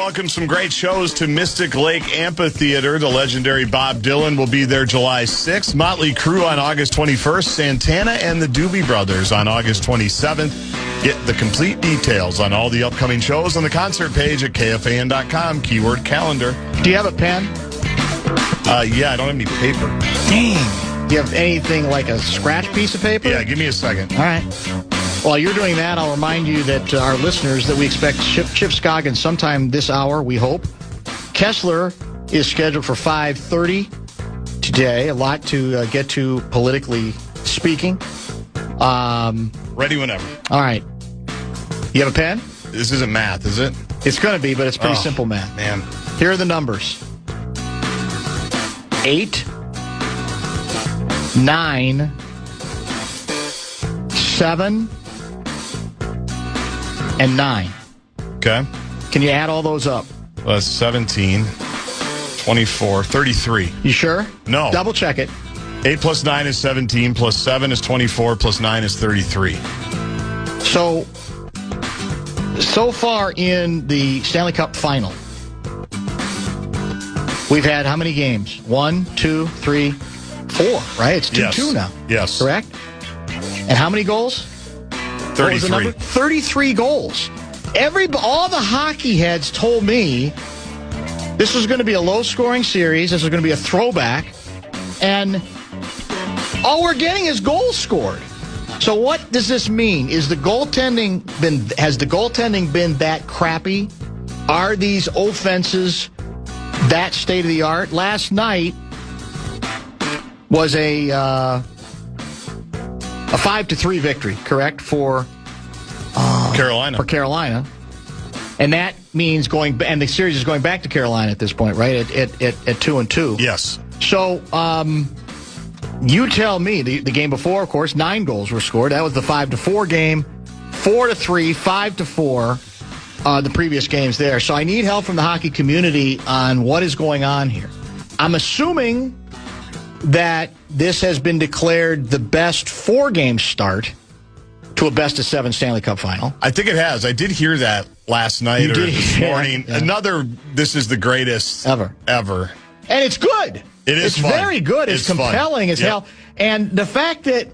welcome some great shows to Mystic Lake Amphitheater. The legendary Bob Dylan will be there July 6th. Motley Crue on August 21st. Santana and the Doobie Brothers on August 27th. Get the complete details on all the upcoming shows on the concert page at KFAN.com, keyword calendar. Do you have a pen? Yeah, I don't have any paper. Dang. Do you have anything like a scratch piece of paper? Yeah, give me a second. All right. While you're doing that, I'll remind you that our listeners that we expect Chip Scoggins sometime this hour, we hope. Kessler is scheduled for 5:30 today. A lot to get to politically speaking. Ready whenever. All right. You have a pen? This isn't math, is it? It's going to be, but it's pretty simple math. Man. Here are the numbers. 8, 9, 7, and 9. Okay. Can you add all those up? That's 17, 24, 33. You sure? No. Double check it. 8 plus 9 is 17, plus 7 is 24, plus 9 is 33. So far in the Stanley Cup final, we've had how many games? 1, 2, 3, 4, right? It's 2-2 now. Yes. Correct? And how many goals? 33. 33 goals. All the hockey heads told me this was going to be a low-scoring series. This was going to be a throwback. And all we're getting is goals scored. So what does this mean? Has the goaltending been that crappy? Are these offenses that state-of-the-art? Last night was a 5-3 victory, correct, for Carolina. For Carolina, and that means and the series is going back to Carolina at this point, right? At 2-2. Yes. So, you tell me. The game before, of course, 9 goals were scored. That was the 5-4 game. 4-3, 5-4. The previous games there. So I need help from the hockey community on what is going on here. I'm assuming that this has been declared the best 4-game start to a best-of-7 Stanley Cup final. I think it has. I did hear that last night or this morning. Yeah. Another, this is the greatest ever. And it's good. It's fun. Very good. It's compelling as hell. And the fact that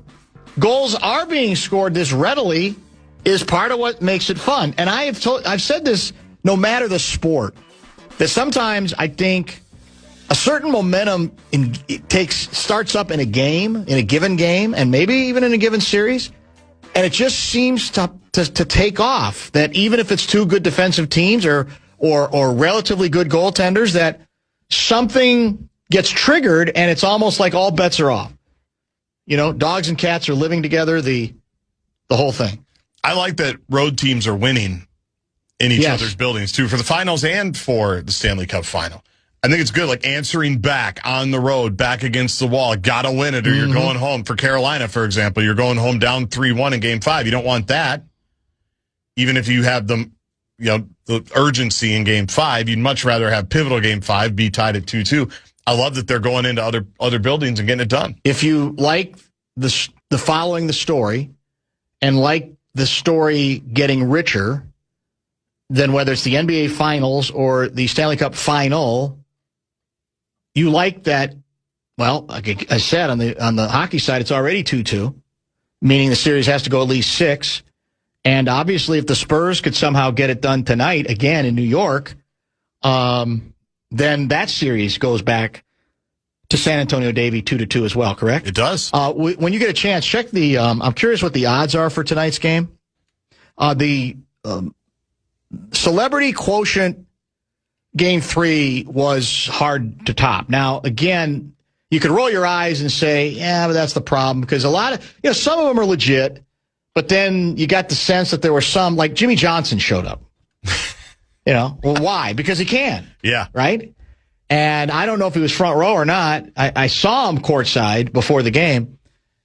goals are being scored this readily is part of what makes it fun. And I've said this no matter the sport, that sometimes I think a certain momentum starts up in a given game, and maybe even in a given series, and it just seems to take off. That even if it's 2 good defensive teams or relatively good goaltenders, that something gets triggered, and it's almost like all bets are off. You know, dogs and cats are living together. The whole thing. I like that road teams are winning in each other's buildings too, for the finals and for the Stanley Cup final. I think it's good, like answering back on the road, back against the wall. Got to win it or you're going home. For Carolina, for example, you're going home down 3-1 in Game 5. You don't want that. Even if you have the urgency in Game 5, you'd much rather have pivotal Game 5 be tied at 2-2. I love that they're going into other buildings and getting it done. If you like the following the story and like the story getting richer, then whether it's the NBA Finals or the Stanley Cup Final, you like that. Well, like I said, on the hockey side, it's already 2-2, meaning the series has to go at least 6. And obviously, if the Spurs could somehow get it done tonight, again in New York, then that series goes back to San Antonio Davey 2-2 as well, correct? It does. When you get a chance, check the I'm curious what the odds are for tonight's game. The celebrity quotient Game 3 was hard to top. Now, again, you could roll your eyes and say, yeah, but that's the problem, because a lot of, some of them are legit, but then you got the sense that there were some, like Jimmy Johnson showed up. Well, why? Because he can. Yeah. Right? And I don't know if he was front row or not. I saw him courtside before the game,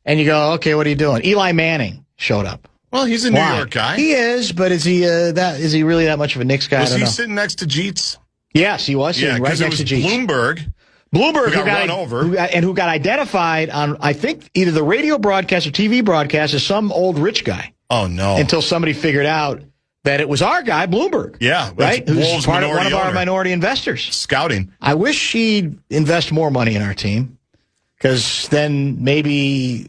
and you go, okay, what are you doing? Eli Manning showed up. Well, he's a New York guy. He is, but is he really that much of a Knicks guy? Was he sitting next to Jeets? Yes, he was sitting right next to Jeets. Bloomberg, who got run over. Who got identified on, I think, either the radio broadcast or TV broadcast as some old rich guy. Oh, no. Until somebody figured out that it was our guy, Bloomberg. Yeah. Right? Who's one of our minority investors. Scouting. I wish he'd invest more money in our team, because then maybe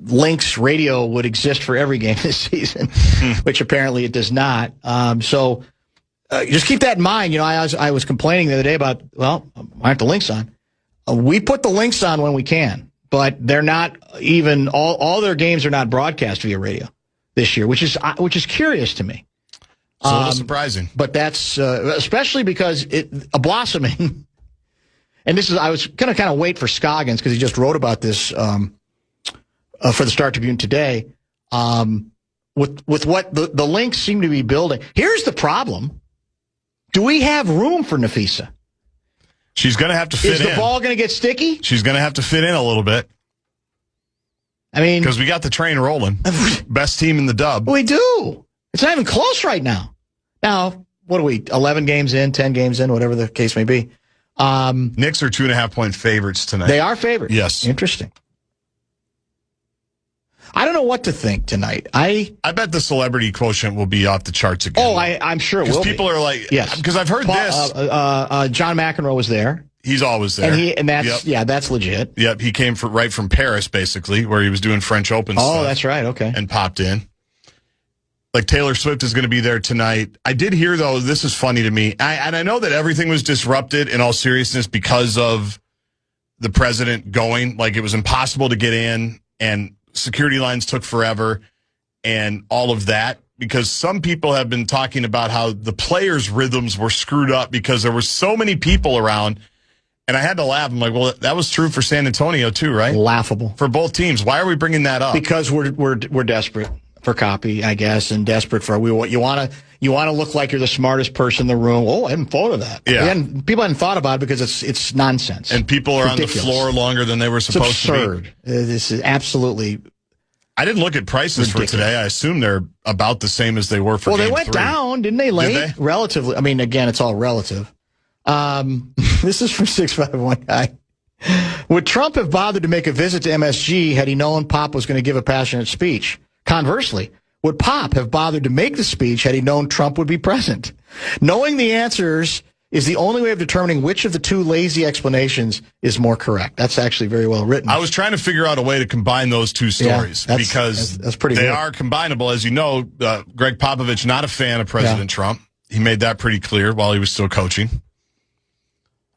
Lynx radio would exist for every game this season, which apparently it does not. So just keep that in mind. I was complaining the other day about, why aren't the Lynx on? We put the Lynx on when we can, but they're not even, all their games are not broadcast via radio this year, which is curious to me. It's a little surprising. But that's especially because a blossoming, and I was going to kind of wait for Scoggins, because he just wrote about this for the Star Tribune today, with what the Lynx seem to be building. Here's the problem. Do we have room for Nafisa? She's going to have to fit in. Is the ball going to get sticky? She's going to have to fit in a little bit. I mean, because we got the train rolling. Best team in the dub. We do. It's not even close right now. Now, what are we, 11 games in, 10 games in, whatever the case may be. Knicks are 2.5-point favorites tonight. They are favorites? Yes. Interesting. I don't know what to think tonight. I bet the celebrity quotient will be off the charts again. Oh, I'm sure it will. Because people are like, yes. Because I've heard this. John McEnroe was there. He's always there. And that's, that's legit. Yep, he came right from Paris, basically, where he was doing French Open stuff. Oh, that's right, okay. And popped in. Like, Taylor Swift is going to be there tonight. I did hear, though, this is funny to me, and I know that everything was disrupted in all seriousness because of the president going. Like, it was impossible to get in, and security lines took forever, and all of that, because some people have been talking about how the players' rhythms were screwed up because there were so many people around. And I had to laugh. I'm like, well, that was true for San Antonio too, right? Laughable for both teams. Why are we bringing that up? Because we're desperate for copy, I guess, and desperate for you want to look like you're the smartest person in the room. Oh, I hadn't thought of that. Yeah, people hadn't thought about it because it's nonsense. And people are on the floor longer than they were supposed to be. It's absurd. This is absolutely. I didn't look at prices ridiculous. For today. I assume they're about the same as they were for. Well, they went down, didn't they? Late, did they? Relatively. I mean, again, it's all relative. This is from 651 guy. Would Trump have bothered to make a visit to MSG had he known Pop was going to give a passionate speech? Conversely, would Pop have bothered to make the speech had he known Trump would be present? Knowing the answers is the only way of determining which of the two lazy explanations is more correct. That's actually very well written. I was trying to figure out a way to combine those two stories because that's pretty they good. Are combinable. As you know, Greg Popovich, not a fan of President Trump. He made that pretty clear while he was still coaching.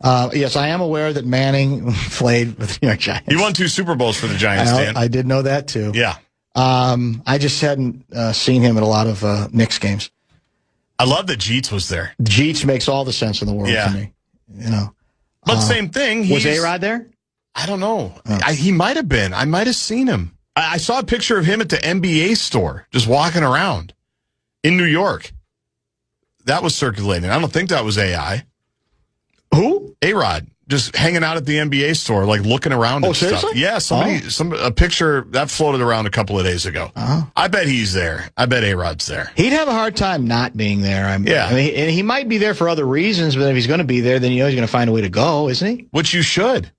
Yes, I am aware that Manning played with the New York Giants. He won 2 Super Bowls for the Giants, Dan. I did know that, too. Yeah. I just hadn't seen him at a lot of Knicks games. I love that Jeets was there. Jeets makes all the sense in the world to me. But same thing. Was A-Rod there? I don't know. He might have been. I might have seen him. I saw a picture of him at the NBA store, just walking around in New York. That was circulating. I don't think that was AI. Who? A-Rod, just hanging out at the NBA store, like looking around and seriously? stuff. Yeah, a picture that floated around a couple of days ago. I bet he's there. I bet A-Rod's there. He'd have a hard time not being there. I mean, and he might be there for other reasons, but if he's going to be there, then he's going to find a way to go, isn't he? Which you should.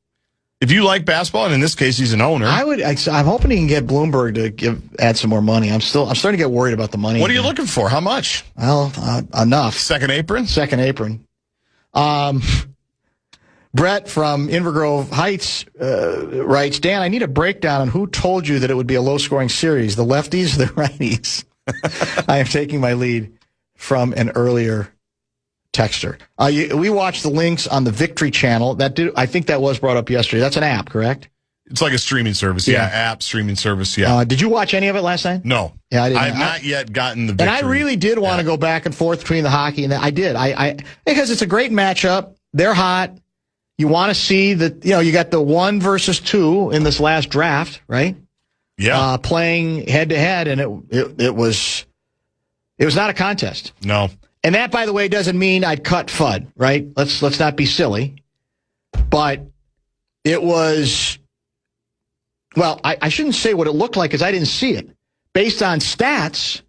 If you like basketball, and in this case, he's an owner. I'm hoping he can get Bloomberg to add some more money. I'm starting to get worried about the money. What are you looking for? How much? Well, enough. Second apron? Second apron. Brett from Invergrove Heights writes, Dan, I need a breakdown on who told you that it would be a low-scoring series, the lefties or the righties? I am taking my lead from an earlier texter. We watched the Lynx on the Victory Channel. I think that was brought up yesterday. That's an app, correct? It's like a streaming service. Yeah, app streaming service. Yeah. Did you watch any of it last night? No. Yeah, I didn't. I've not yet gotten the Victory. And I really did want to go back and forth between the hockey and I did. Because it's a great matchup. They're hot. You want to see that, you got the 1 versus 2 in this last draft, right? Yeah. Playing head to head, and it was not a contest. No. And that, by the way, doesn't mean I'd cut Fudd, right? Let's not be silly. But it was, well, I shouldn't say what it looked like because I didn't see it. Based on stats,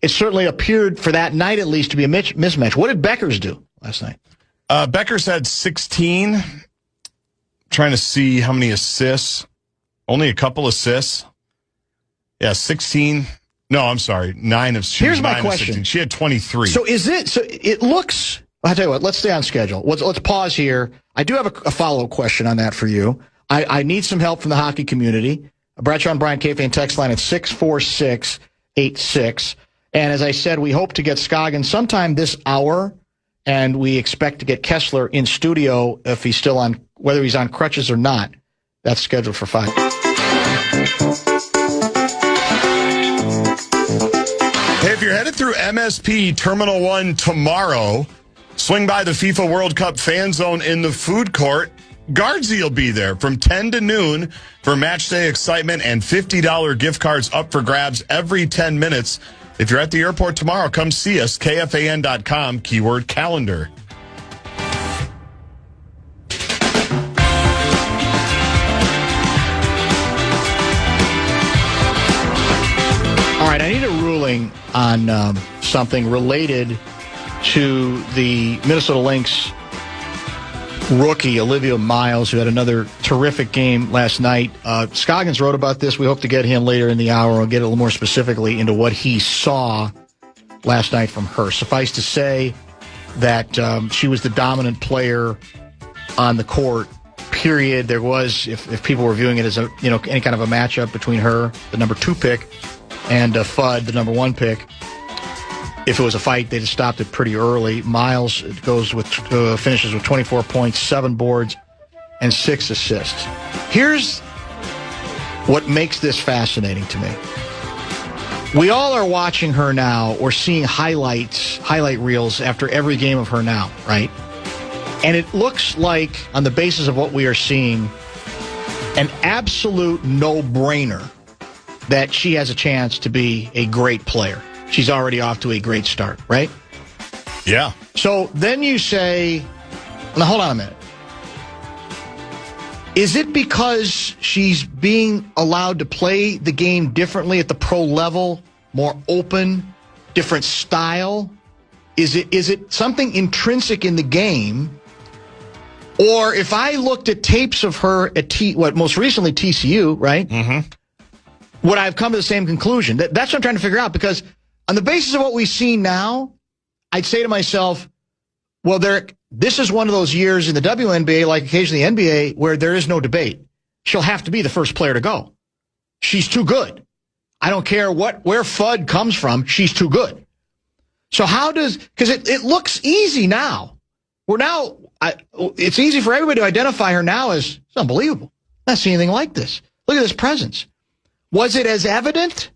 it certainly appeared for that night at least to be a mismatch. What did Beckers do last night? Beckers had 16. Trying to see how many assists. Only a couple assists. Yeah, 16 No, I'm sorry. Here's my question. She had 23. So it looks, I'll tell you what, let's stay on schedule. Let's pause here. I do have a follow-up question on that for you. I need some help from the hockey community. Bradshaw and Bryant KFAN text line at 64686. And as I said, we hope to get Scoggins sometime this hour, and we expect to get Kessler in studio if he's still on, whether he's on crutches or not. That's scheduled for 5. Hey, if you're headed through MSP Terminal 1 tomorrow, swing by the FIFA World Cup fan zone in the food court. Guardsy will be there from 10 to noon for match day excitement, and $50 gift cards up for grabs every 10 minutes. If you're at the airport tomorrow, come see us. KFAN.com, keyword calendar. All right, I need a ruling on something related to the Minnesota Lynx rookie, Olivia Miles, who had another terrific game last night. Scoggins wrote about this. We hope to get him later in the hour. We'll get a little more specifically into what he saw last night from her. Suffice to say that she was the dominant player on the court, period. There was, if people were viewing it as any kind of a matchup between her, the number 2 pick, and Fudd, the number 1 pick. If it was a fight, they just stopped it pretty early. Miles finishes with 24 points, 7 boards, and 6 assists. Here's what makes this fascinating to me. We all are watching her now or seeing highlight reels after every game of her now, right? And it looks like, on the basis of what we are seeing, an absolute no-brainer that she has a chance to be a great player. She's already off to a great start, right? Yeah. So then you say, now hold on a minute. Is it because she's being allowed to play the game differently at the pro level, more open, different style? Is it something intrinsic in the game? Or if I looked at tapes of her at most recently TCU, right? Mm-hmm. Would I have come to the same conclusion? That's what I'm trying to figure out, because on the basis of what we see now, I'd say to myself, well, this is one of those years in the WNBA, like occasionally the NBA, where there is no debate. She'll have to be the first player to go. She's too good. I don't care where Fudd comes from. She's too good. So because it looks easy now. It's easy for everybody to identify her now as, it's unbelievable. I don't see anything like this. Look at this presence. Was it as evident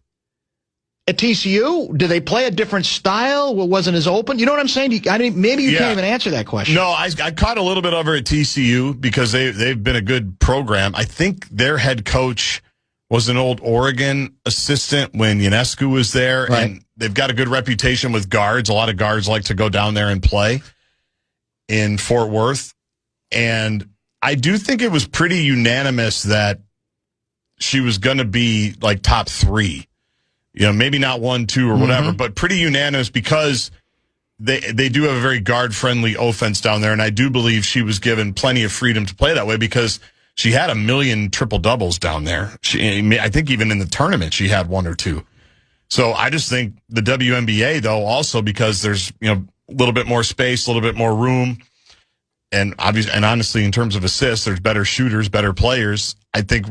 at TCU? Did they play a different style? Wasn't as open? You know what I'm saying? Maybe you can't even answer that question. No, I caught a little bit of her at TCU because they've been a good program. I think their head coach was an old Oregon assistant when Ionescu was there, right. And they've got a good reputation with guards. A lot of guards like to go down there and play in Fort Worth. And I do think it was pretty unanimous that she was going to be like top 3. Maybe not 1, 2, or whatever, but pretty unanimous because they do have a very guard-friendly offense down there, and I do believe she was given plenty of freedom to play that way because she had 1 million triple-doubles down there. I think even in the tournament she had 1 or 2. So I just think the WNBA, though, also because there's a little bit more space, a little bit more room, and honestly, in terms of assists, there's better shooters, better players. I think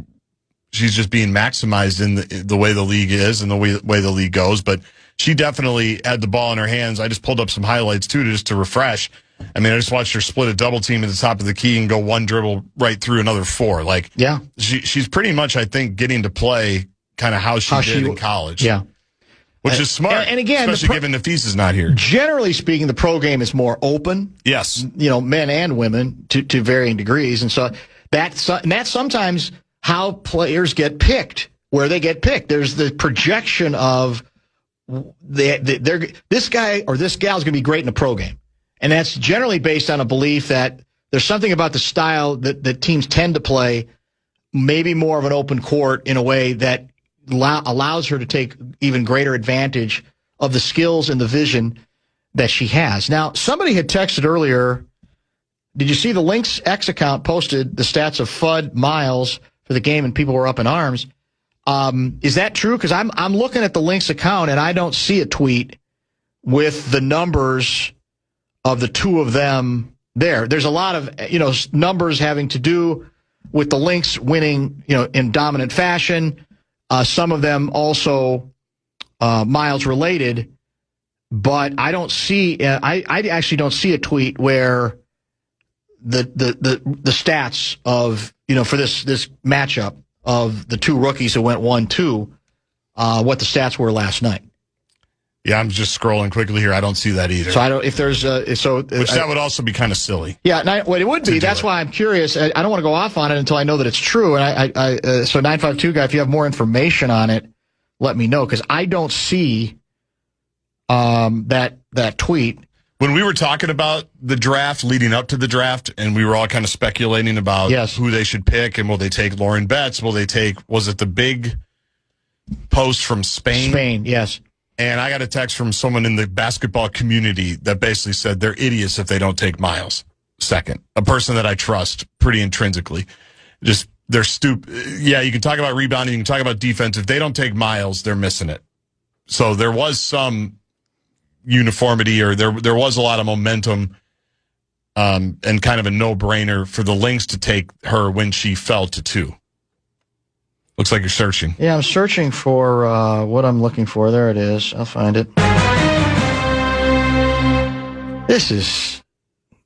she's just being maximized in the way the league is and the way the league goes. But she definitely had the ball in her hands. I just pulled up some highlights, too, just to refresh. I just watched her split a double team at the top of the key and go 1 dribble right through another 4. Yeah, she's pretty much, I think, getting to play kind of how she did in college. Yeah. Which is smart, and again, especially given Nafis is not here. Generally speaking, the pro game is more open. Yes. Men and women to varying degrees. And so that's sometimes how players get picked, where they get picked. There's the projection of this guy or this gal is going to be great in the pro game. And that's generally based on a belief that there's something about the style that teams tend to play, maybe more of an open court in a way that allows her to take even greater advantage of the skills and the vision that she has. Now, somebody had texted earlier, did you see the Lynx X account posted the stats of Fudd Miles for the game, and people were up in arms. Is that true? Because I'm looking at the Lynx account, and I don't see a tweet with the numbers of the two of them there. There's a lot of, numbers having to do with the Lynx winning, in dominant fashion. Some of them also Miles related, but I don't see. I actually don't see a tweet where the stats of for this matchup of the two rookies who went 1-2, what the stats were last night. Yeah, I'm just scrolling quickly here. I don't see that either. So I don't. If there's that would also be kind of silly. Yeah, it would be. That's why I'm curious. I don't want to go off on it until I know that it's true. And so 952 guy, if you have more information on it, let me know, because I don't see that tweet. When we were talking about the draft leading up to the draft, and we were all kind of speculating about who they should pick, and will they take Lauren Betts? Was it the big post from Spain? Spain, yes. And I got a text from someone in the basketball community that basically said they're idiots if they don't take Miles second. A person that I trust pretty intrinsically. Just, they're stupid. Yeah, you can talk about rebounding, you can talk about defense. If they don't take Miles, they're missing it. So there was some uniformity, or there was a lot of momentum, and kind of a no-brainer for the Lynx to take her when she fell to 2. Looks like you're searching. Yeah, I'm searching for what I'm looking for. There it is. I'll find it. This is,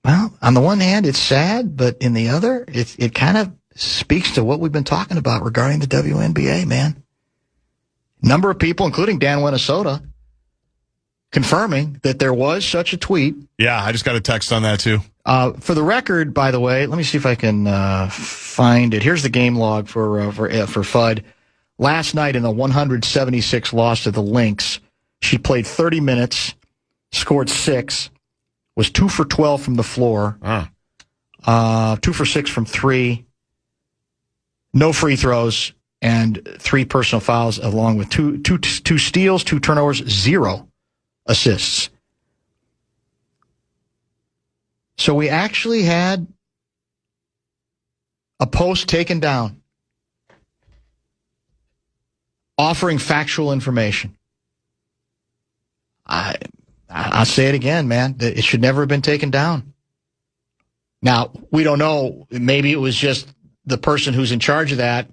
well, on the one hand, it's sad, but in the other, it kind of speaks to what we've been talking about regarding the WNBA, man. Number of people, including Dan Minnesota, confirming that there was such a tweet. Yeah, I just got a text on that, too. For the record, by the way, let me see if I can find it. Here's the game log for FUD. Last night in the 176 loss to the Lynx, she played 30 minutes, scored 6, was 2 for 12 from the floor, 2 for 6 from 3, no free throws, and 3 personal fouls, along with two steals, 2 turnovers, 0 assists. So we actually had a post taken down offering factual information. I'll say it again, man. It should never have been taken down. Now, we don't know. Maybe it was just the person who's in charge of that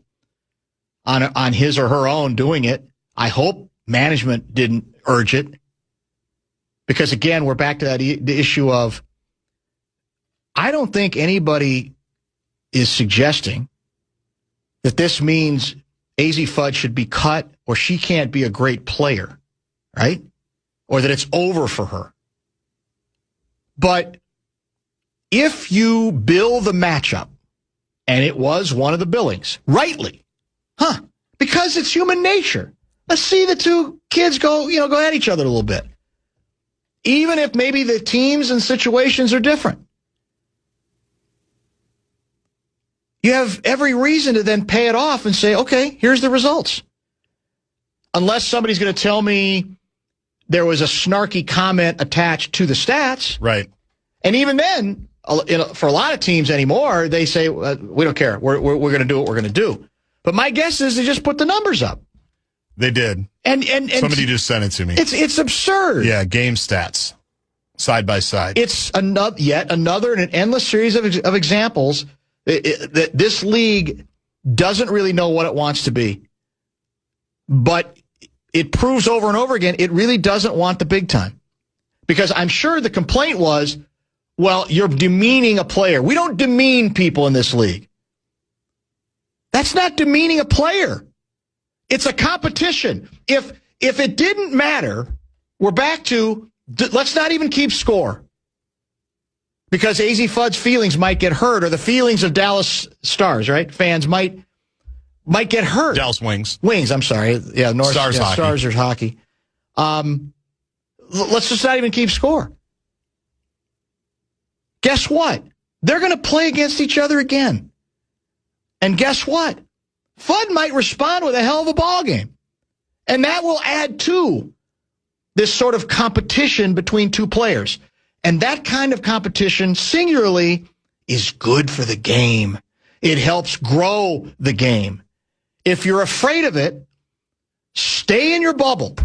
on his or her own doing it. I hope management didn't urge it. Because, again, we're back to the issue of, I don't think anybody is suggesting that this means AZ Fudd should be cut or she can't be a great player, right? Or that it's over for her. But if you bill the matchup, and it was one of the billings, rightly, because it's human nature. Let's see the two kids go at each other a little bit. Even if maybe the teams and situations are different. You have every reason to then pay it off and say, okay, here's the results. Unless somebody's going to tell me there was a snarky comment attached to the stats. Right. And even then, for a lot of teams anymore, they say, we don't care. We're going to do what we're going to do. But my guess is they just put the numbers up. They did. And somebody just sent it to me. It's absurd. Yeah, game stats, side by side. It's yet another in an endless series of examples that this league doesn't really know what it wants to be. But it proves over and over again it really doesn't want the big time. Because I'm sure the complaint was, well, you're demeaning a player. We don't demean people in this league. That's not demeaning a player. It's a competition. If it didn't matter, we're back to let's not even keep score. Because AZ Fudd's feelings might get hurt, or the feelings of Dallas Stars, right? Fans might get hurt. Dallas Wings. Wings, I'm sorry. Yeah, Stars hockey. Stars are hockey. Let's just not even keep score. Guess what? They're going to play against each other again. And guess what? Fudd might respond with a hell of a ball game. And that will add to this sort of competition between two players. And that kind of competition, singularly, is good for the game. It helps grow the game. If you're afraid of it, stay in your bubble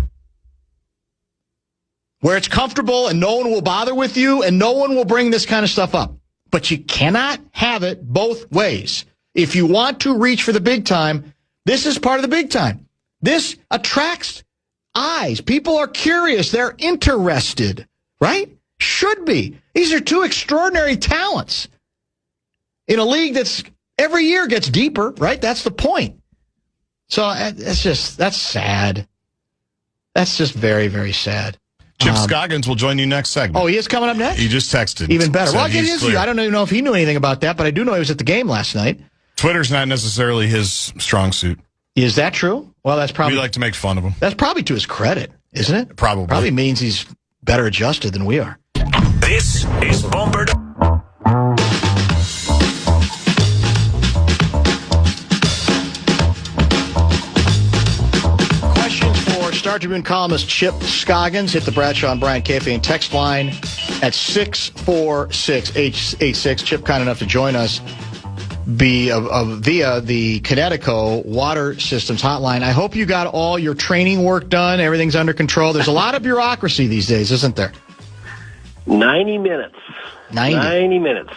where it's comfortable and no one will bother with you and no one will bring this kind of stuff up. But you cannot have it both ways. If you want to reach for the big time, this is part of the big time. This attracts eyes. People are curious. They're interested, right? Should be. These are two extraordinary talents in a league that's every year gets deeper, right? That's the point. So that's sad. That's just very, very sad. Chip Scoggins will join you next segment. Oh, he is coming up next? He just texted. Even better. Well, I'll get his view. I don't even know if he knew anything about that, but I do know he was at the game last night. Twitter's not necessarily his strong suit. Is that true? Well, that's probably... We like to make fun of him. That's probably to his credit, isn't it? Probably. Probably means he's better adjusted than we are. This is Bumper. Star Tribune columnist Chip Scoggins. Hit the Bradshaw and Bryant KFAN text line at 646-886. Chip, kind enough to join us via the Connecticut Water Systems hotline. I hope you got all your training work done. Everything's under control. There's a lot of bureaucracy these days, isn't there? 90 minutes. 90 minutes.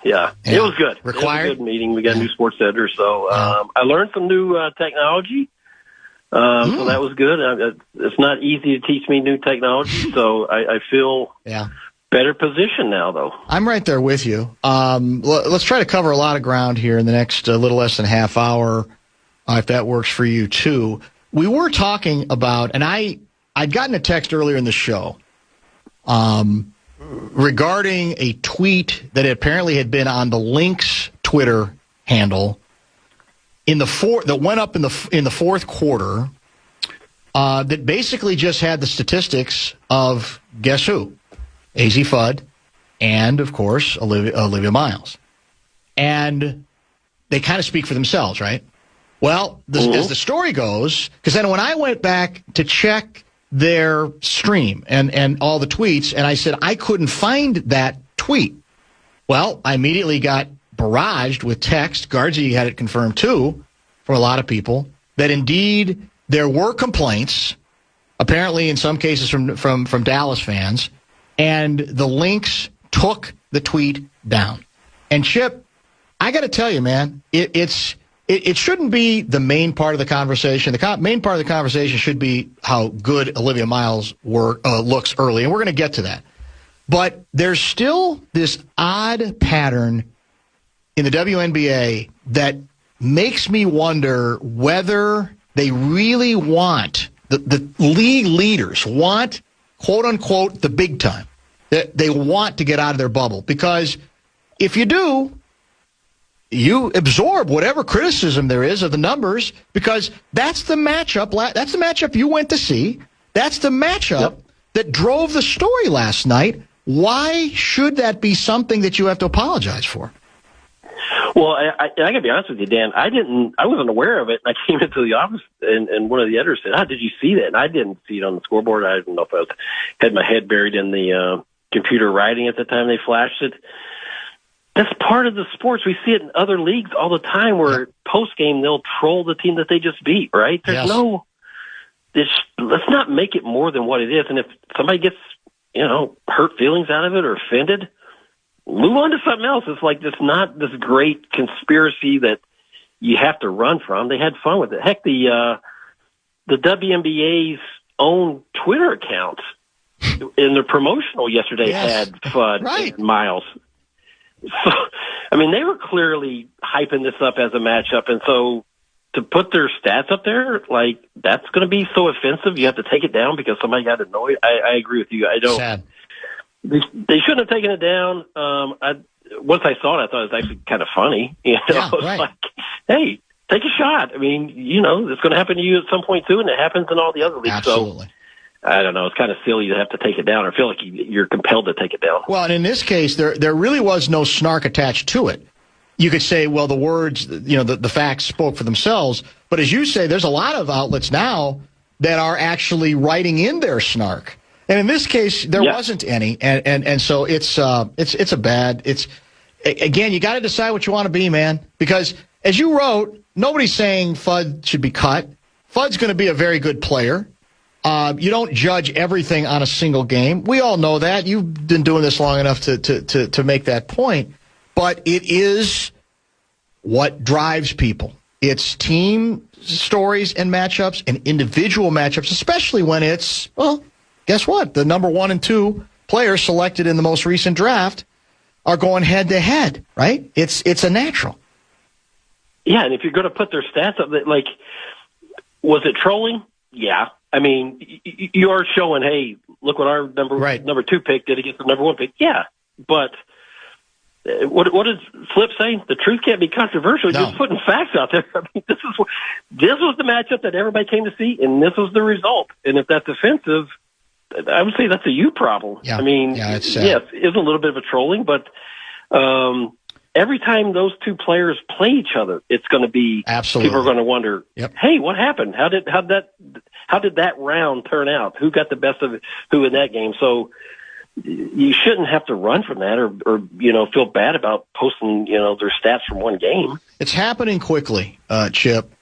Yeah, it was good. Required? It was a good meeting. We got a new sports editor, so I learned some new technology. So that was good. It's not easy to teach me new technology, so I feel better positioned now, though. I'm right there with you. Let's try to cover a lot of ground here in the next little less than half hour, if that works for you, too. We were talking about, and I'd gotten a text earlier in the show regarding a tweet that apparently had been on the Lynx Twitter handle that went up in the fourth quarter, that basically just had the statistics of guess who, AZ Fudd, and of course Olivia Miles, and they kind of speak for themselves, right? Well, as the story goes, because then when I went back to check their stream and all the tweets, and I said I couldn't find that tweet. Well, I immediately got barraged with text. Guardsy had it confirmed too, from a lot of people, that indeed there were complaints, apparently in some cases from Dallas fans, and the Lynx took the tweet down. And Chip, I got to tell you, man, it shouldn't be the main part of the conversation. The main part of the conversation should be how good Olivia Miles looks early, and we're going to get to that. But there's still this odd pattern in the WNBA that makes me wonder whether they really want, the league leaders want, quote unquote, the big time. They want to get out of their bubble. Because if you do, you absorb whatever criticism there is of the numbers, because that's the matchup. That's the matchup you went to see. That's the matchup that drove the story last night. Why should that be something that you have to apologize for? Well, I got to be honest with you, Dan. I wasn't aware of it. And I came into the office, and one of the editors said, did you see that?" And I didn't see it on the scoreboard. I don't know if I had my head buried in the computer writing at the time they flashed it. That's part of the sports. We see it in other leagues all the time, where post game they'll troll the team that they just beat. Right? There's let's not make it more than what it is. And if somebody gets hurt feelings out of it or offended, move on to something else. It's like not this great conspiracy that you have to run from. They had fun with it. Heck, the WNBA's own Twitter account in the promotional yesterday had Fudd and Miles. So, I mean, they were clearly hyping this up as a matchup, and so to put their stats up there, like, that's going to be so offensive. You have to take it down because somebody got annoyed. I agree with you. I don't. Sad. They shouldn't have taken it down. Once I saw it, I thought it was actually kind of funny. Like, hey, take a shot. I mean, it's going to happen to you at some point too, and it happens in all the other leagues. Absolutely. So, I don't know. It's kind of silly to have to take it down, or feel like you're compelled to take it down. Well, and in this case, there really was no snark attached to it. You could say, well, the words, the facts spoke for themselves. But as you say, there's a lot of outlets now that are actually writing in their snark. And in this case, there wasn't any. And so it's again, you got to decide what you want to be, man. Because as you wrote, nobody's saying Fudd should be cut. Fudd's going to be a very good player. You don't judge everything on a single game. We all know that. You've been doing this long enough to make that point. But it is what drives people. It's team stories and matchups and individual matchups, especially when it's, well, guess what? The number 1 and 2 players selected in the most recent draft are going head-to-head, right? It's a natural. Yeah, and if you're going to put their stats up, like, was it trolling? Yeah. I mean, you are showing, hey, look what our number 2 pick did against the number 1 pick. Yeah, but what does Flip say? The truth can't be controversial. No. You're just putting facts out there. I mean, this was the matchup that everybody came to see, and this was the result. And if that's offensive, I would say that's a you problem. Yeah. I mean, yes, it is a little bit of a trolling, but every time those 2 players play each other, it's going to be absolutely. People are going to wonder, hey, what happened? How did that round turn out? Who got the best of who in that game? So you shouldn't have to run from that or feel bad about posting their stats from one game. It's happening quickly, Chip.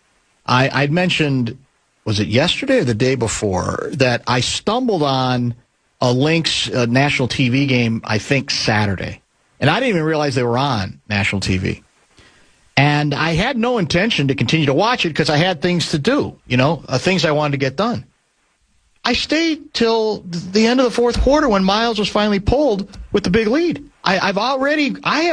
I'd mentioned, was it yesterday or the day before, that I stumbled on a Lynx national TV game, I think Saturday. And I didn't even realize they were on national TV. And I had no intention to continue to watch it because I had things to do, things I wanted to get done. I stayed till the end of the fourth quarter when Miles was finally pulled with the big lead. I have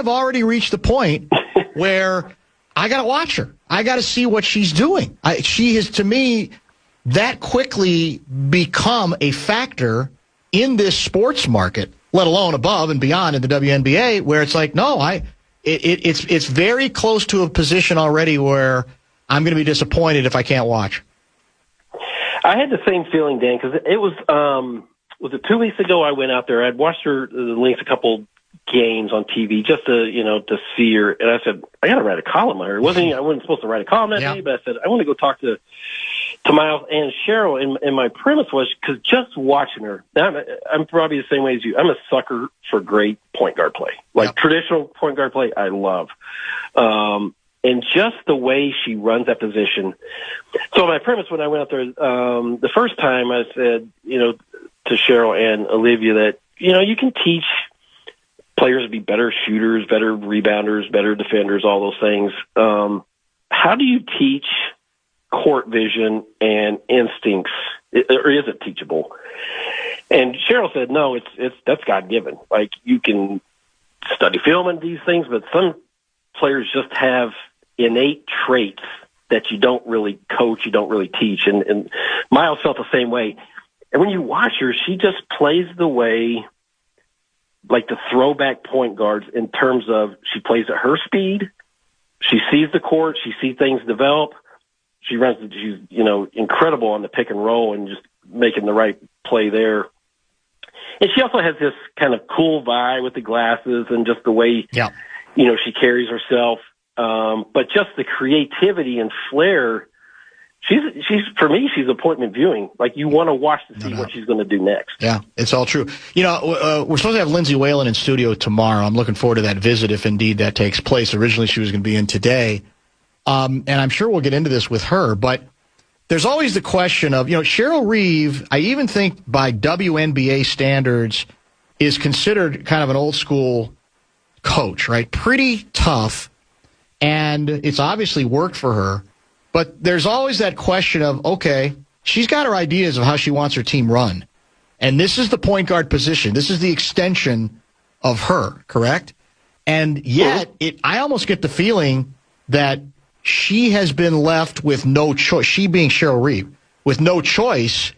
already reached the point where I got to watch her. I got to see what she's doing. She has, to me, that quickly become a factor in this sports market, let alone above and beyond in the WNBA, where it's like, no, it's very close to a position already where I'm going to be disappointed if I can't watch. I had the same feeling, Dan, because it was it 2 weeks ago I went out there. I'd watched the Lynx a couple games on TV just to see her, and I said, I got to write a column on her. I wasn't supposed to write a column that day, but I said, I want to go talk to Miles and Cheryl, and my premise was, because just watching her, I'm probably the same way as you. I'm a sucker for great point guard play. Like traditional point guard play, I love. And just the way she runs that position. So my premise when I went out there the first time, I said, to Cheryl and Olivia that, you can teach players to be better shooters, better rebounders, better defenders, all those things. How do you teach court vision and instincts, or is it teachable? And Cheryl said, no, that's God given. Like, you can study film and these things, but some players just have innate traits that you don't really coach, you don't really teach. And Miles felt the same way. And when you watch her, she just plays the way, like the throwback point guards, in terms of she plays at her speed. She sees the court. She sees things develop. She's incredible on the pick and roll and just making the right play there. And she also has this kind of cool vibe with the glasses and just the way, she carries herself. But just the creativity and flair, she's for me, she's appointment viewing. Like, you want to watch to see what she's going to do next. Yeah, it's all true. We're supposed to have Lindsay Whalen in studio tomorrow. I'm looking forward to that visit if indeed that takes place. Originally, she was going to be in today. And I'm sure we'll get into this with her, but there's always the question of, Cheryl Reeve, I even think by WNBA standards, is considered kind of an old school coach, right? Pretty tough. And it's obviously worked for her. But there's always that question of, okay, she's got her ideas of how she wants her team run. And this is the point guard position. This is the extension of her, correct? And yet, I almost get the feeling that she has been left with no choice, she being Cheryl Reeve, with no choice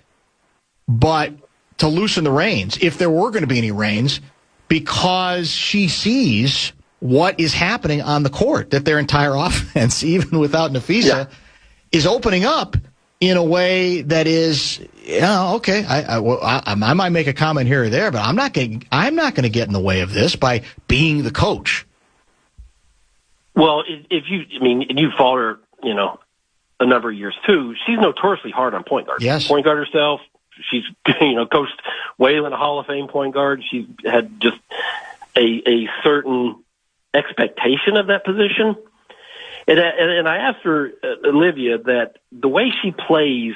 but to loosen the reins, if there were going to be any reins, because she sees what is happening on the court, that their entire offense, even without Nafisa, is opening up in a way that is, okay, I might make a comment here or there, but I'm not going to get in the way of this by being the coach. Well, you followed her, a number of years too. She's notoriously hard on point guards. Yes. Point guard herself. She's, coached Whalen, a Hall of Fame point guard. She's had just a certain expectation of that position. And I asked her, Olivia, that the way she plays,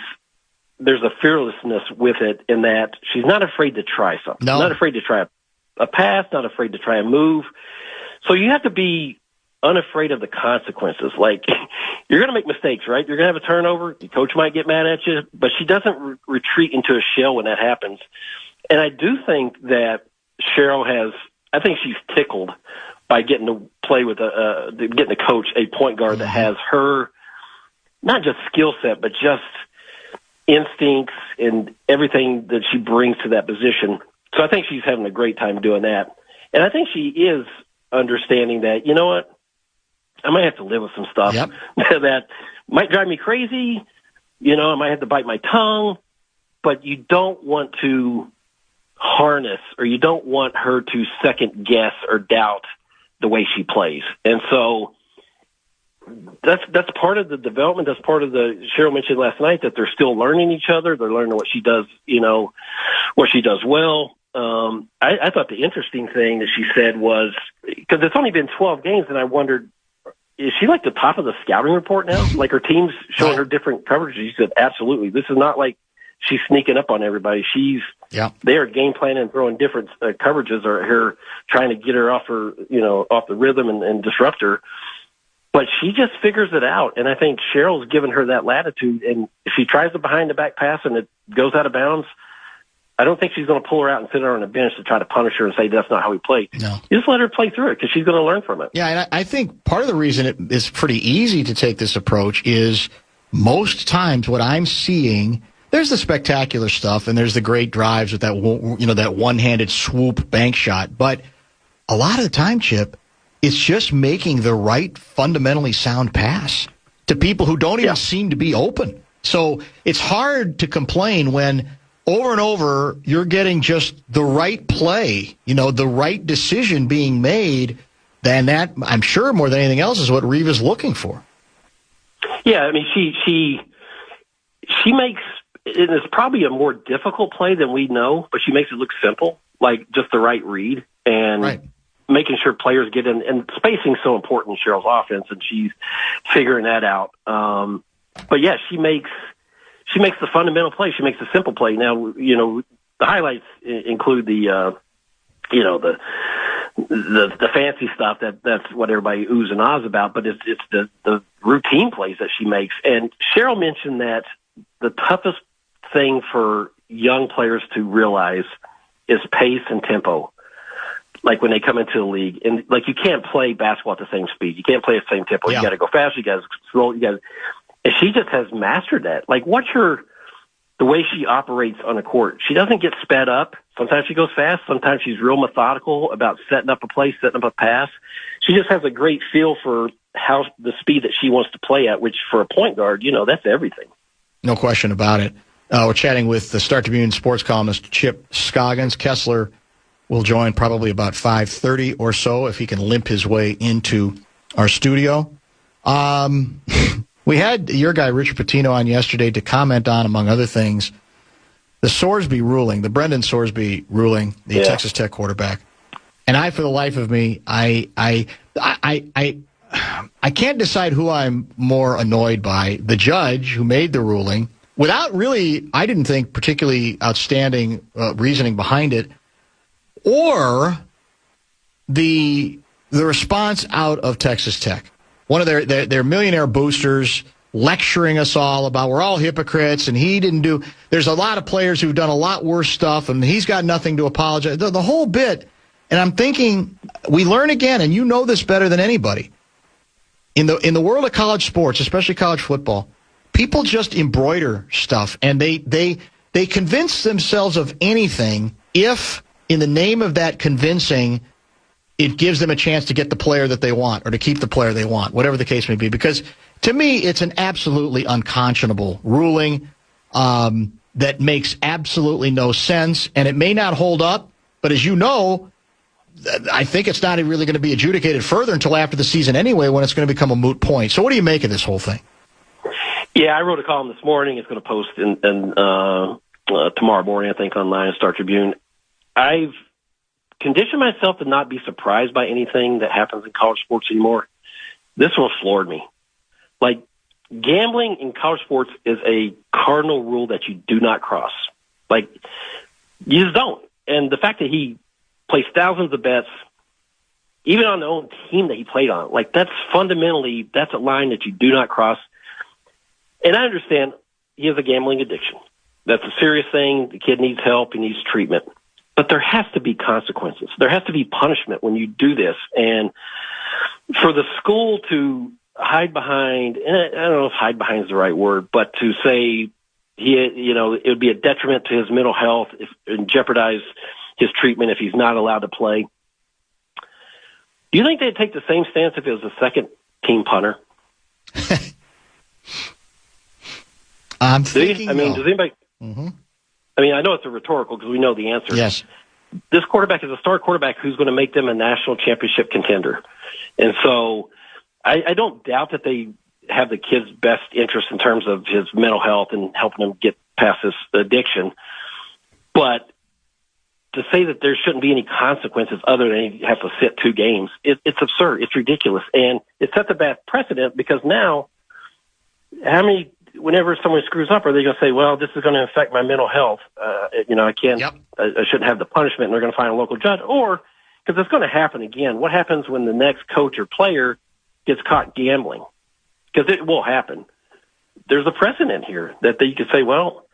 there's a fearlessness with it in that she's not afraid to try something. No. Not afraid to try a pass, not afraid to try a move. So you have to be unafraid of the consequences. Like, you're going to make mistakes, right? You're going to have a turnover. Your coach might get mad at you, but she doesn't retreat into a shell when that happens. And I do think that Cheryl I think she's tickled by getting to play with getting to coach a point guard that has her, not just skill set, but just instincts and everything that she brings to that position. So I think she's having a great time doing that. And I think she is understanding that, you know what, I might have to live with some stuff that might drive me crazy. You know, I might have to bite my tongue, but you don't want to harness, or you don't want her to second guess or doubt the way she plays. And so that's part of the development. That's part of Cheryl mentioned last night that they're still learning each other. They're learning what she does, what she does well. I thought the interesting thing that she said was, because it's only been 12 games, and I wondered, is she like the top of the scouting report now? Like, her team's showing her different coverages? She said, absolutely. This is not like she's sneaking up on everybody. They are game planning and throwing different coverages, or her trying to get her off the rhythm and disrupt her. But she just figures it out. And I think Cheryl's given her that latitude. And if she tries the behind the back pass and it goes out of bounds, I don't think she's going to pull her out and sit her on a bench to try to punish her and say that's not how we play. No. You just let her play through it, because she's going to learn from it. Yeah, and I think part of the reason it is pretty easy to take this approach is most times what I'm seeing, there's the spectacular stuff and there's the great drives with that one-handed swoop bank shot. But a lot of the time, Chip, it's just making the right fundamentally sound pass to people who don't even seem to be open. So it's hard to complain when over and over you're getting just the right play, the right decision being made. Then that, I'm sure more than anything else, is what Reeve is looking for. Yeah, I mean, she makes it is probably a more difficult play than we know, but she makes it look simple, like just the right read and making sure players get in. And spacing is so important in Cheryl's offense, and she's figuring that out. But yeah, she makes the fundamental play. She makes the simple play. Now, the highlights include the fancy stuff that's what everybody oohs and ahs about, but it's the routine plays that she makes. And Cheryl mentioned that the toughest thing for young players to realize is pace and tempo. Like when they come into the league, and like, you can't play basketball at the same speed. You can't play at the same tempo. You got to go fast. You got to slow. And she just has mastered that. Like, watch her, the way she operates on the court. She doesn't get sped up. Sometimes she goes fast. Sometimes she's real methodical about setting up a play, setting up a pass. She just has a great feel for how the speed that she wants to play at, which for a point guard, that's everything. No question about it. We're chatting with the Star Tribune sports columnist Chip Scoggins. Kessler will join probably about 5:30 or so if he can limp his way into our studio. We had your guy, Richard Pitino, on yesterday to comment on, among other things, the Sorsby ruling, the Brendan Sorsby ruling, the Texas Tech quarterback. And I, for the life of me, I can't decide who I'm more annoyed by, the judge who made the ruling, without really, I didn't think, particularly outstanding reasoning behind it, or the response out of Texas Tech. One of their millionaire boosters lecturing us all about we're all hypocrites and he didn't do. There's a lot of players who've done a lot worse stuff and he's got nothing to apologize. The whole bit. And I'm thinking, we learn again, and you know this better than anybody. In the world of college sports, especially college football, people just embroider stuff and they convince themselves of anything if, in the name of that convincing, it gives them a chance to get the player that they want or to keep the player they want, whatever the case may be. Because to me, it's an absolutely unconscionable ruling that makes absolutely no sense, and it may not hold up. But as you know, I think it's not really going to be adjudicated further until after the season anyway, when it's going to become a moot point. So what do you make of this whole thing? Yeah, I wrote a column this morning. It's going to post in tomorrow morning, I think, online at Star Tribune. I've conditioned myself to not be surprised by anything that happens in college sports anymore. This one floored me. Like, gambling in college sports is a cardinal rule that you do not cross. Like, you just don't. And the fact that he placed thousands of bets, even on the own team that he played on, like, that's a line that you do not cross. And I understand he has a gambling addiction. That's a serious thing. The kid needs help. He needs treatment. But there has to be consequences. There has to be punishment when you do this. And for the school to hide behind, and I don't know if hide behind is the right word, but to say it would be a detriment to his mental health and jeopardize his treatment if he's not allowed to play. Do you think they'd take the same stance if it was a second-team punter? I'm thinking. Does anybody? Mm-hmm. I mean, I know it's a rhetorical because we know the answer. Yes. This quarterback is a star quarterback who's going to make them a national championship contender, and so I don't doubt that they have the kid's best interest in terms of his mental health and helping him get past this addiction. But to say that there shouldn't be any consequences other than he has to sit 2 games, it's absurd. It's ridiculous. And it sets a bad precedent because now, whenever someone screws up, are they going to say, well, this is going to affect my mental health? I can't, yep. I shouldn't have the punishment, and they're going to find a local judge. Or, because it's going to happen again, what happens when the next coach or player gets caught gambling? Because it will happen. There's a precedent here that you could say, well,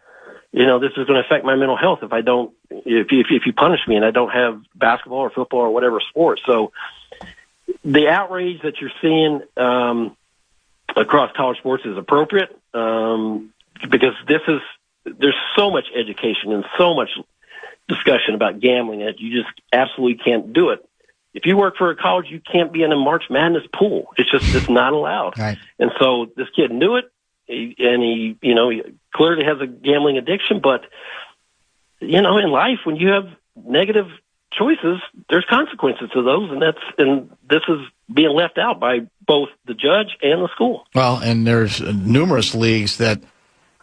this is going to affect my mental health if you punish me and I don't have basketball or football or whatever sport. So the outrage that you're seeing across college sports is appropriate because there's so much education and so much discussion about gambling that you just absolutely can't do it. If you work for a college, you can't be in a March Madness pool. It's not allowed. Right. And so this kid knew it, and he clearly has a gambling addiction. But in life, when you have negative choices, there's consequences to those, and this is being left out by both the judge and the school. Well, and there's numerous leagues that,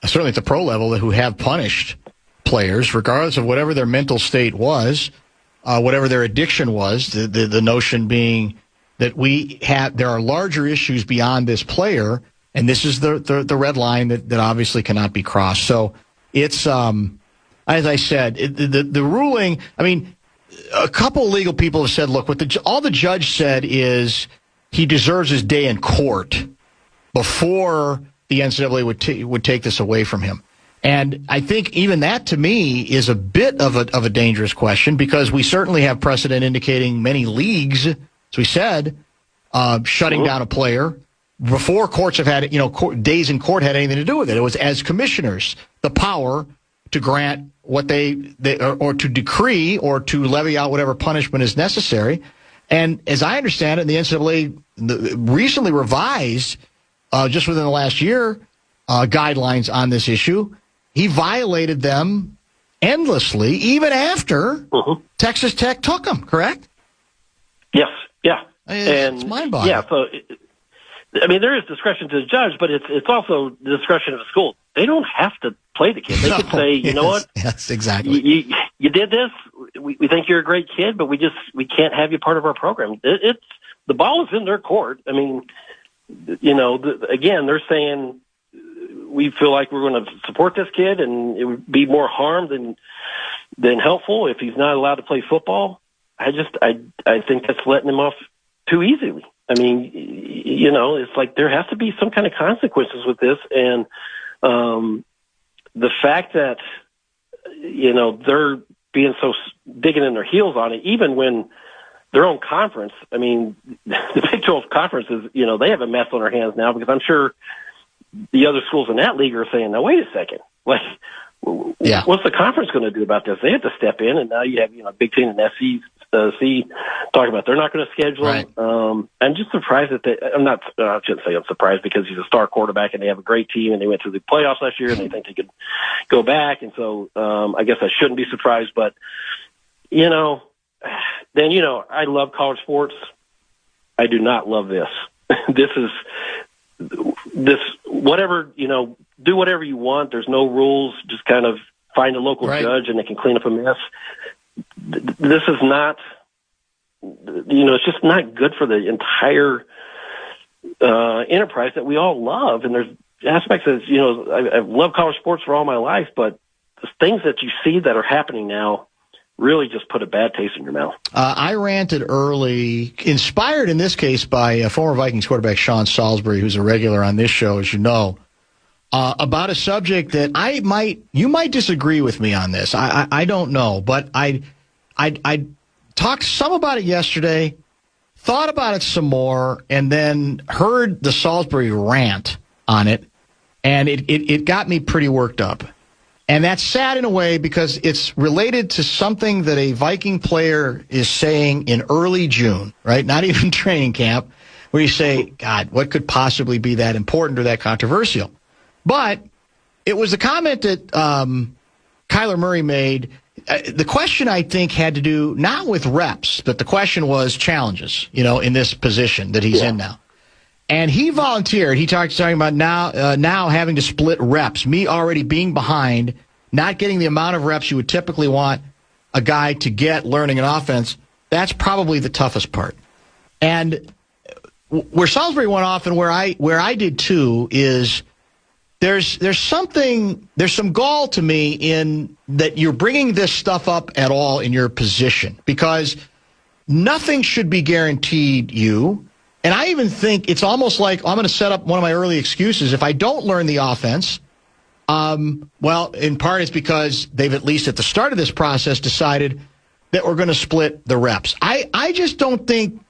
certainly at the pro level, who have punished players, regardless of whatever their mental state was. Whatever their addiction was, the notion being that there are larger issues beyond this player, and this is the red line that obviously cannot be crossed. So it's, as I said, the ruling, I mean, a couple of legal people have said, look, all the judge said is he deserves his day in court before the NCAA would take this away from him. And I think even that, to me, is a bit of a dangerous question because we certainly have precedent indicating many leagues, as we said, shutting down a player before courts have had, days in court had anything to do with it. It was as commissioners, the power to grant what they or to decree or to levy out whatever punishment is necessary. And as I understand it, the NCAA recently revised, just within the last year, guidelines on this issue. He violated them endlessly, even after Texas Tech took him, correct? Yes, yeah. It's mind-boggling. Yeah, so, there is discretion to the judge, but it's also the discretion of the school. They don't have to play the kid. They could say, you know what? Yes, exactly. You did this. We think you're a great kid, but we can't have you part of our program. The ball is in their court. I mean, again, they're saying, we feel like we're going to support this kid, and it would be more harm than helpful if he's not allowed to play football. I think that's letting him off too easily. I mean, it's like there has to be some kind of consequences with this, and the fact that they're being so digging in their heels on it, even when their own conference. I mean, the Big 12 conference is they have a mess on their hands now because I'm sure the other schools in that league are saying, now, wait a second. Like, what's the conference going to do about this? They have to step in, and now you have, Big Ten and SEC talking about they're not going to schedule him. I'm just surprised that I shouldn't say I'm surprised because he's a star quarterback, and they have a great team, and they went to the playoffs last year, and they think they could go back. And so I guess I shouldn't be surprised. But, I love college sports. I do not love this. This whatever, do whatever you want. There's no rules. Just kind of find a local judge and they can clean up a mess. This is not, it's just not good for the entire enterprise that we all love. And there's aspects of, I've loved college sports for all my life, but the things that you see that are happening now really just put a bad taste in your mouth. I ranted early, inspired in this case by former Vikings quarterback Sean Salisbury, who's a regular on this show, as you know, about a subject that you might disagree with me on this. I don't know, but I talked some about it yesterday, thought about it some more, and then heard the Salisbury rant on it, and it got me pretty worked up. And that's sad in a way because it's related to something that a Viking player is saying in early June, right? Not even training camp, where you say, God, what could possibly be that important or that controversial? But it was a comment that Kyler Murray made. The question, I think, had to do not with reps, but the question was challenges, in this position that he's in now. And he volunteered. He talking about now having to split reps, me already being behind, not getting the amount of reps you would typically want a guy to get learning an offense. That's probably the toughest part. And where Salisbury went off and where I did too is there's some gall to me in that you're bringing this stuff up at all in your position, because nothing should be guaranteed you. And I even think it's almost like I'm going to set up one of my early excuses. If I don't learn the offense, well, in part it's because they've at least at the start of this process decided that we're going to split the reps. I just don't think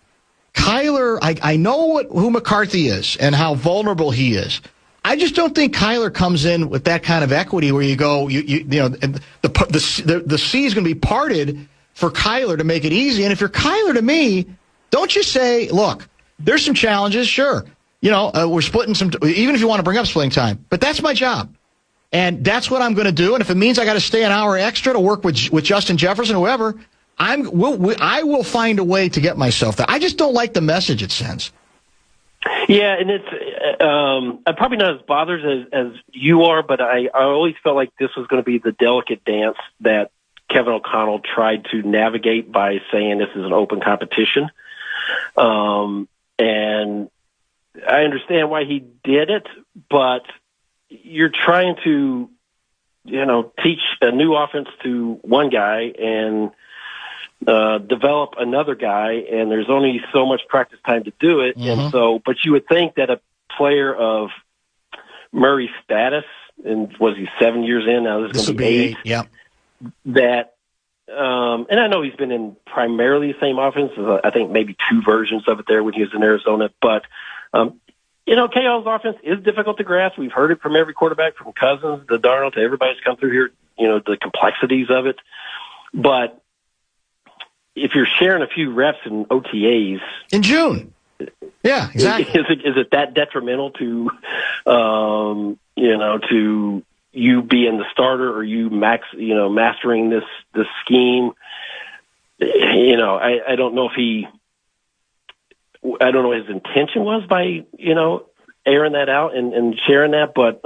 Kyler, I know who McCarthy is and how vulnerable he is. I just don't think Kyler comes in with that kind of equity where you go, the sea is going to be parted for Kyler to make it easy. And if you're Kyler, to me, don't you say, look, there's some challenges, sure. We're splitting some, even if you want to bring up splitting time. But that's my job. And that's what I'm going to do. And if it means I got to stay an hour extra to work with Justin Jefferson, whoever, I will find a way to get myself there. I just don't like the message it sends. Yeah, and it's I'm probably not as bothered as you are, but I always felt like this was going to be the delicate dance that Kevin O'Connell tried to navigate by saying this is an open competition. And I understand why he did it, but you're trying to, teach a new offense to one guy and develop another guy, and there's only so much practice time to do it. Mm-hmm. And so, but you would think that a player of Murray's status, and was he 7 years in? Now this is going to be 8. Yeah. That, and I know he's been in primarily the same offense. I think maybe 2 versions of it there when he was in Arizona. But, KL's offense is difficult to grasp. We've heard it from every quarterback, from Cousins to Darnold to everybody who's come through here, the complexities of it. But if you're sharing a few reps in OTAs in June, yeah, exactly. Is it that detrimental to, to you being the starter or you mastering this scheme? I don't know if I don't know what his intention was by, airing that out and sharing that, but,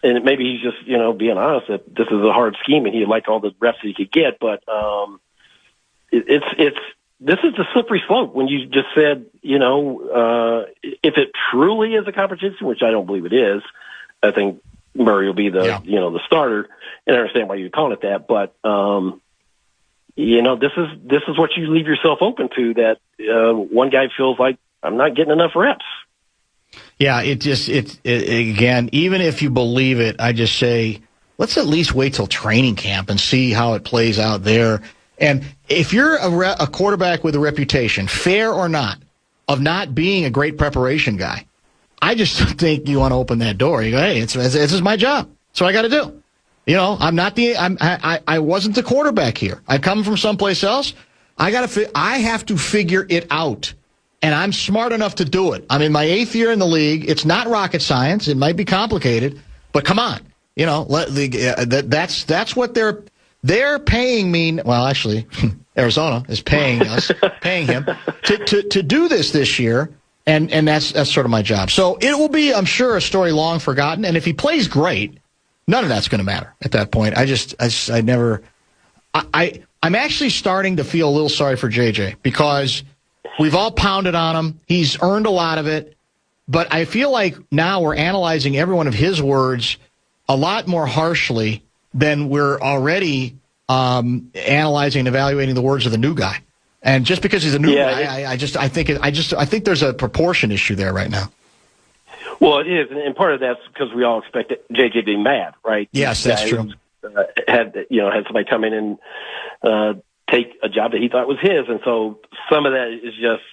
and maybe he's just, being honest that this is a hard scheme and he'd like all the reps that he could get, but, this is the slippery slope when you just said, if it truly is a competition, which I don't believe it is, I think Murray will be the starter, and I understand why you're calling it that, but, this is what you leave yourself open to, that one guy feels like I'm not getting enough reps. Yeah, again, even if you believe it, I just say, let's at least wait till training camp and see how it plays out there. And if you're a quarterback with a reputation, fair or not, of not being a great preparation guy, I just think you want to open that door. You go, hey, this is my job. That's what I got to do. I wasn't the quarterback here. I come from someplace else. I have to figure it out. And I'm smart enough to do it. I'm in my 8th year in the league. It's not rocket science. It might be complicated, but come on. That's what they're paying me. Well, actually, Arizona is paying him to do this year. And that's sort of my job. So it will be, I'm sure, a story long forgotten. And if he plays great, none of that's going to matter at that point. I'm actually starting to feel a little sorry for JJ, because We've all pounded on him. He's earned a lot of it. But I feel like now we're analyzing every one of his words a lot more harshly than we're already analyzing and evaluating the words of the new guy. And just because he's a new guy, I think there's a proportion issue there right now. Well, it is, and part of that's because we all expect JJ to be mad, right? Yes, that's true. Had somebody come in and take a job that he thought was his, and so some of that is just,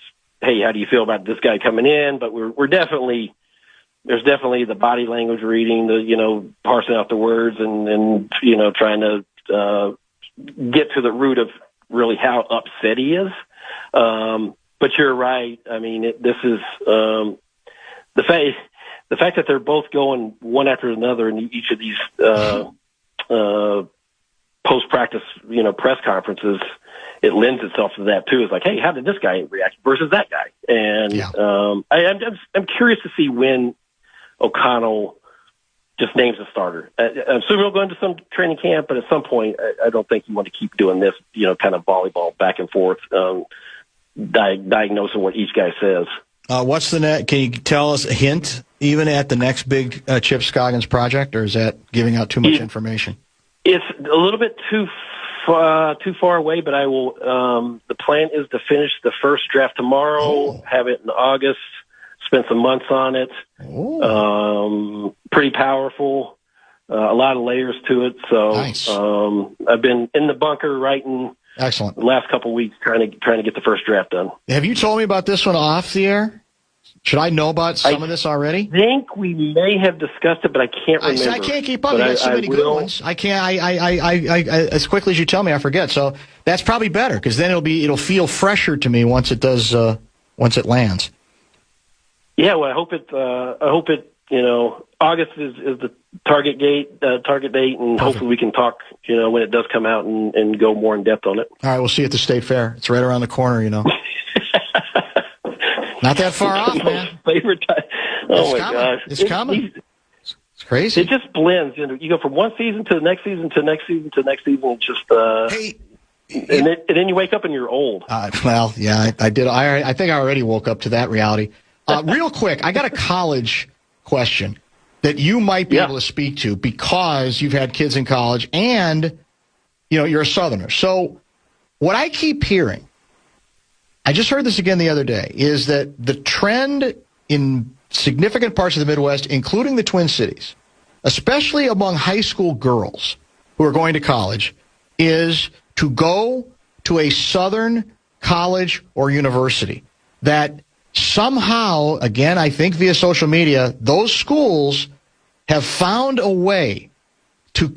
hey, how do you feel about this guy coming in? But there's definitely the body language reading, the parsing out the words, and trying to get to the root of really how upset he is. But you're right. I mean, this is the fact that they're both going one after another in each of these post-practice, press conferences. It lends itself to that too. It's like, hey, how did this guy react versus that guy? And I'm curious to see when O'Connell just names a starter. I'm assuming he'll go into some training camp, but at some point, I don't think you want to keep doing this, kind of volleyball back and forth, diagnosing what each guy says. What's the net? Can you tell us a hint, even at the next big Chip Scoggins project, or is that giving out too much information? It's a little bit too far away, but I will. The plan is to finish the first draft tomorrow, have it in August, spend some months on it. Pretty powerful, a lot of layers to it. So nice. I've been in the bunker writing. Excellent. The last couple of weeks trying to get the first draft done. Have you told me about this one off the air? Should I know about some of this already? I think we may have discussed it, but I can't remember. I can't keep up. You got so many good ones. I can't. I as quickly as you tell me, I forget. So that's probably better because then it'll feel fresher to me once it does. Once it lands. Yeah, well, I hope it. August is the target date, and Perfect. hopefully we can talk. When it does come out and go more in depth on it. All right, we'll see you at the State Fair. It's right around the corner. Not that far off, man. Favorite time. Oh, my gosh. It's coming. It's crazy. It just blends. You go from one season to the next season to the next season to the next season. It's just, and then you wake up and you're old. Well, yeah, I did. I think I already woke up to that reality. Real quick, I got a college question that you might be able to speak to because you've had kids in college and, you're a Southerner. So what I keep hearing, I just heard this again the other day, is that the trend in significant parts of the Midwest, including the Twin Cities, especially among high school girls who are going to college, is to go to a Southern college or university. That somehow, again, I think via social media, those schools have found a way to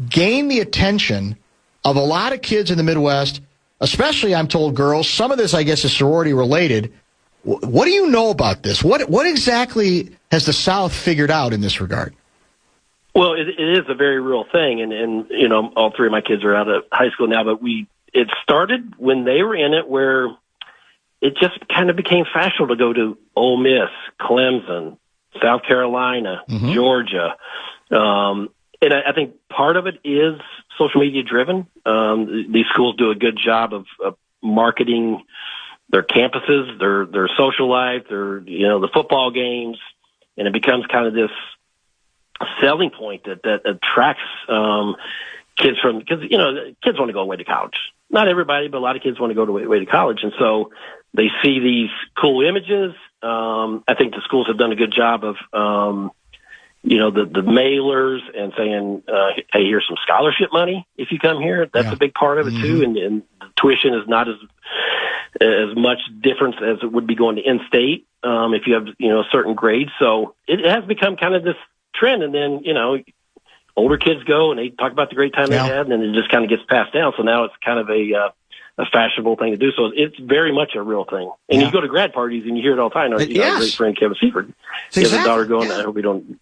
gain the attention of a lot of kids in the Midwest, especially, I'm told, girls. Some of this, I guess, is sorority related. What do you know about this? What exactly has the South figured out in this regard? Well, it is a very real thing, and all three of my kids are out of high school now, but it started when they were in it, where it just kind of became fashionable to go to Ole Miss, Clemson, South Carolina, Georgia, and I think part of it is social media driven. These schools do a good job of marketing their campuses, their social life, the football games, and it becomes kind of this selling point that attracts kids because kids want to go away to college. Not everybody, but a lot of kids want to go away to college, and so they see these cool images. I think the schools have done a good job of the mailers and saying, hey, here's some scholarship money if you come here. That's a big part of it too, and the tuition is not as much difference as it would be going to in-state if you have a certain grade. So it has become kind of this trend, and then older kids go and they talk about the great time they had, and then it just kind of gets passed down. So now it's kind of a fashionable thing to do. So it's very much a real thing. And you go to grad parties and you hear it all the time. Our great friend Kevin Seifert, he has a daughter going. I hope we don't.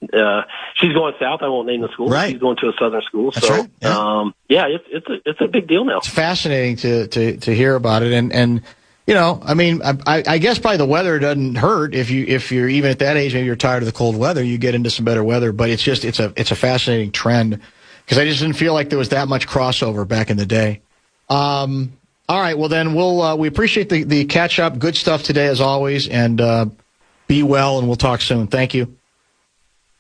She's going south. I won't name the school. Right. She's going to a southern school. That's so right. it's a big deal now. It's fascinating to hear about it. And I guess probably the weather doesn't hurt if you're even at that age. Maybe you're tired of the cold weather. You get into some better weather. But it's a fascinating trend because I just didn't feel like there was that much crossover back in the day. All right, well, then we appreciate the catch-up. Good stuff today, as always, and be well, and we'll talk soon. Thank you.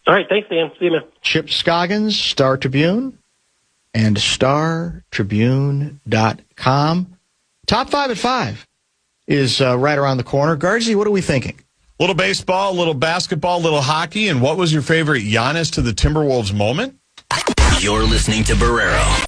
All right, thanks, Dan. See you, man. Chip Scoggins, Star Tribune, and StarTribune.com. Top 5 at 5 is right around the corner. Guardsy, what are we thinking? Little baseball, little basketball, little hockey, and what was your favorite Giannis to the Timberwolves moment? You're listening to Barrero.